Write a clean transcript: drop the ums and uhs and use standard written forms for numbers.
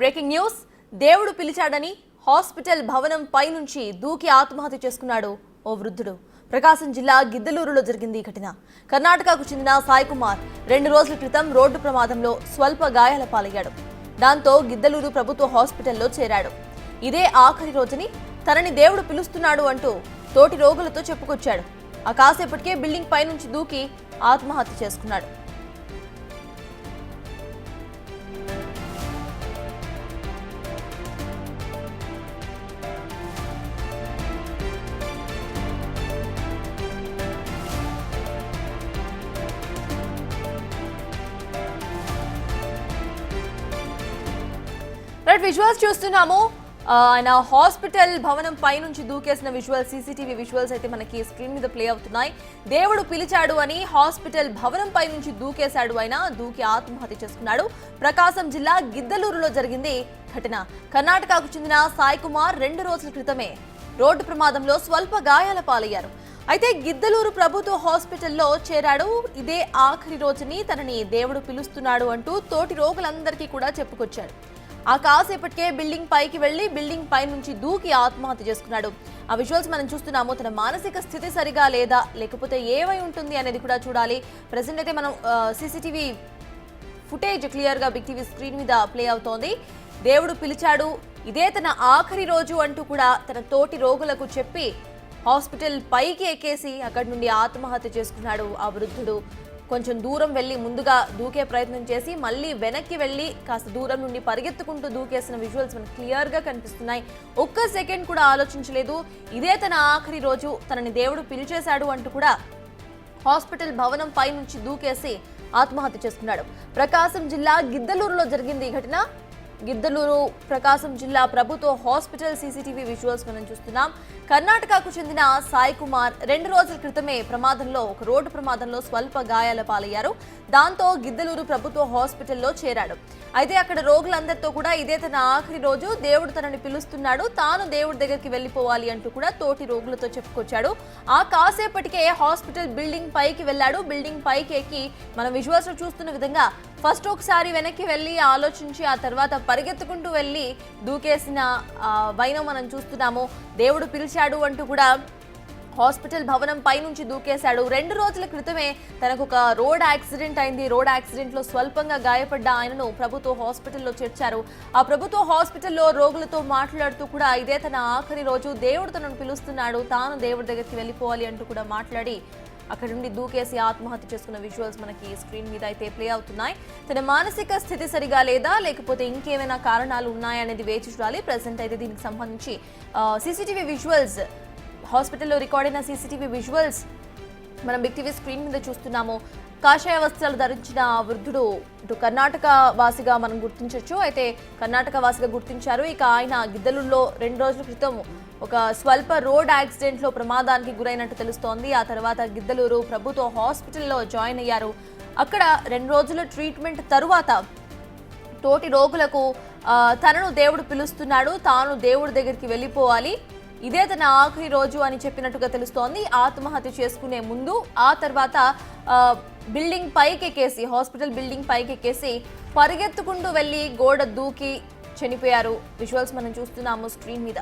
Breaking news దేవుడు పిలిచాడని hospital భవనం పై నుంచి దూకి ఆత్మహత్య చేసుకున్నాడు ఓ వృద్ధుడు. ప్రకాశం జిల్లా గిద్దలూరులో జరిగింది ఈ ఘటన. కర్ణాటకకు చెందిన సాయి కుమార్ 2 రోజుల క్రితం రోడ్డు ప్రమాదంలో స్వల్ప గాయాల పాలయ్యాడు. దాంతో గిద్దలూరు ప్రభుత్వ హాస్పిటల్లో చేరాడు. ఇదే ఆఖరి రోజుని తనని దేవుడు పిలుస్తున్నాడు అంటూ తోటి రోగులతో చెప్పుకొచ్చాడు. ఆ కాసేపటికే బిల్డింగ్ పై నుంచి దూకి ఆత్మహత్య చేసుకున్నాడు. విజువల్స్ చూస్తున్నాము. ఆయన హాస్పిటల్ భవనం పై నుంచి దూకేసిన విజువల్స్, సీసీటీవీ విజువల్స్ అయితే మనకి స్క్రీన్ మీద ప్లే అవుతున్నాయి. దేవుడు పిలిచాడు అని హాస్పిటల్ భవనం పై నుంచి దూకేశాడు. ఆయన దూకి ఆత్మహత్య చేసుకున్నాడు. ప్రకాశం జిల్లా గిద్దలూరులో జరిగింది ఘటన. కర్ణాటకకు చెందిన సాయి కుమార్ 2 రోజుల క్రితమే రోడ్డు ప్రమాదంలో స్వల్ప గాయాల పాలయ్యారు. అయితే గిద్దలూరు ప్రభుత్వ హాస్పిటల్లో చేరాడు. ఇదే ఆఖరి రోజుని తనని దేవుడు పిలుస్తున్నాడు అంటూ తోటి రోగులందరికీ కూడా చెప్పుకొచ్చాడు. ఆ కాసేపటికే బిల్డింగ్ పైకి వెళ్లి బిల్డింగ్ పై నుంచి దూకి ఆత్మహత్య చేసుకున్నాడు. ఆ విజువల్స్ మనం చూస్తున్నాము. తన మానసిక స్థితి సరిగా లేదా లేకపోతే ఏమై ఉంటుంది అనేది కూడా చూడాలి. ప్రెసెంట్ అయితే మనం సీసీటీవీ ఫుటేజ్ క్లియర్ గా బిగ్ టీవీ స్క్రీన్ మీద ప్లే అవుతోంది. దేవుడు పిలిచాడు, ఇదే తన ఆఖరి రోజు అంటూ కూడా తన తోటి రోగులకు చెప్పి హాస్పిటల్ పైకి ఎక్కేసి అక్కడి నుండి ఆత్మహత్య చేసుకున్నాడు ఆ వృద్ధుడు. కొంచెం దూరం వెళ్ళి ముందుగా దూకే ప్రయత్నం చేసి మళ్ళీ వెనక్కి వెళ్ళి కాస్త దూరం నుండి పరిగెత్తుకుంటూ దూకేసిన విజువల్స్ మనకు క్లియర్గా కనిపిస్తున్నాయి. ఒక్క సెకండ్ కూడా ఆలోచించలేదు. ఇదే తన ఆఖరి రోజు, తనని దేవుడు పిలిచేశాడు అంటూ కూడా హాస్పిటల్ భవనం పై నుంచి దూకేసి ఆత్మహత్య చేసుకున్నాడు. ప్రకాశం జిల్లా గిద్దలూరులో జరిగింది ఈ ఘటన. గిద్దలూరు ప్రకాశం జిల్లా ప్రభుత్వ హాస్పిటల్ సీసీటీవీ విజువల్స్ మనం చూస్తున్నాం. కర్ణాటకకు చెందిన సాయి కుమార్ 2 రోజుల క్రితమే ఒక రోడ్డు ప్రమాదంలో స్వల్ప గాయాల పాలయ్యారు. దాంతో గిద్దలూరు ప్రభుత్వ హాస్పిటల్లో చేరాడు. అయితే అక్కడ రోగులందరితో కూడా ఇదే తన ఆఖరి రోజు, దేవుడు తనని పిలుస్తున్నాడు, తాను దేవుడి దగ్గరికి వెళ్లిపోవాలి అంటూ కూడా తోటి రోగులతో చెప్పుకొచ్చాడు. ఆ కాసేపటికే హాస్పిటల్ బిల్డింగ్ పైకి వెళ్లాడు. బిల్డింగ్ పైకి ఎక్కి మనం విజువల్స్ లో చూస్తున్న విధంగా ఫస్ట్ ఒకసారి వెనక్కి వెళ్ళి ఆలోచించి ఆ తర్వాత పరిగెత్తుకుంటూ వెళ్ళి దూకేసిన వైనం మనం చూస్తున్నాము. దేవుడు పిలిచాడు అంటూ కూడా హాస్పిటల్ భవనం పై నుంచి దూకేశాడు. 2 రోజుల క్రితమే తనకు ఒక రోడ్ యాక్సిడెంట్ అయింది. రోడ్ యాక్సిడెంట్ లో స్వల్పంగా గాయపడ్డ ఆయనను ప్రభుత్వ హాస్పిటల్లో చేర్చారు. ఆ ప్రభుత్వ హాస్పిటల్లో రోగులతో మాట్లాడుతూ కూడా ఇదే తన ఆఖరి రోజు, దేవుడు తనను పిలుస్తున్నాడు, తాను దేవుడి దగ్గరికి వెళ్ళిపోవాలి అంటూ కూడా మాట్లాడి అక్కడి నుండి దూకేసి ఆత్మహత్య చేసుకున్న విజువల్స్ మనకి స్క్రీన్ మీద అయితే ప్లే అవుతున్నాయి. తన మానసిక స్థితి సరిగా లేదా లేకపోతే ఇంకేమైనా కారణాలు ఉన్నాయనేది వేచి చూడాలి. ప్రెసెంట్ అయితే దీనికి సంబంధించి సీసీటీవీ విజువల్స్, హాస్పిటల్లో రికార్డ్ అయిన సీసీటీవీ విజువల్స్ మనం బిగ్ టీవీ స్క్రీన్ మీద చూస్తున్నాము. కాషాయ వస్త్రాలు ధరించిన వృద్ధుడు ఇటు కర్ణాటక వాసిగా మనం గుర్తించవచ్చు. అయితే కర్ణాటక వాసిగా గుర్తించారు. ఇక ఆయన గిద్దలూరులో 2 రోజుల క్రితం ఒక స్వల్ప రోడ్ యాక్సిడెంట్ లో ప్రమాదానికి గురైనట్టు తెలుస్తోంది. ఆ తర్వాత గిద్దలూరు ప్రభుత్వ హాస్పిటల్లో జాయిన్ అయ్యారు. అక్కడ 2 రోజుల ట్రీట్మెంట్ తరువాత తోటి రోగులకు తనను దేవుడు పిలుస్తున్నాడు, తాను దేవుడి దగ్గరికి వెళ్ళిపోవాలి, ఇదే తన ఆఖరి రోజు అని చెప్పినట్టుగా తెలుస్తోంది. ఆత్మహత్య చేసుకునే ముందు ఆ తర్వాత బిల్డింగ్ పైకి ఎక్కేసి, హాస్పిటల్ బిల్డింగ్ పైకి ఎక్కేసి పరిగెత్తుకుంటూ వెళ్ళి గోడ దూకి చనిపోయారు. విజువల్స్ మనం చూస్తున్నాము స్క్రీన్ మీద.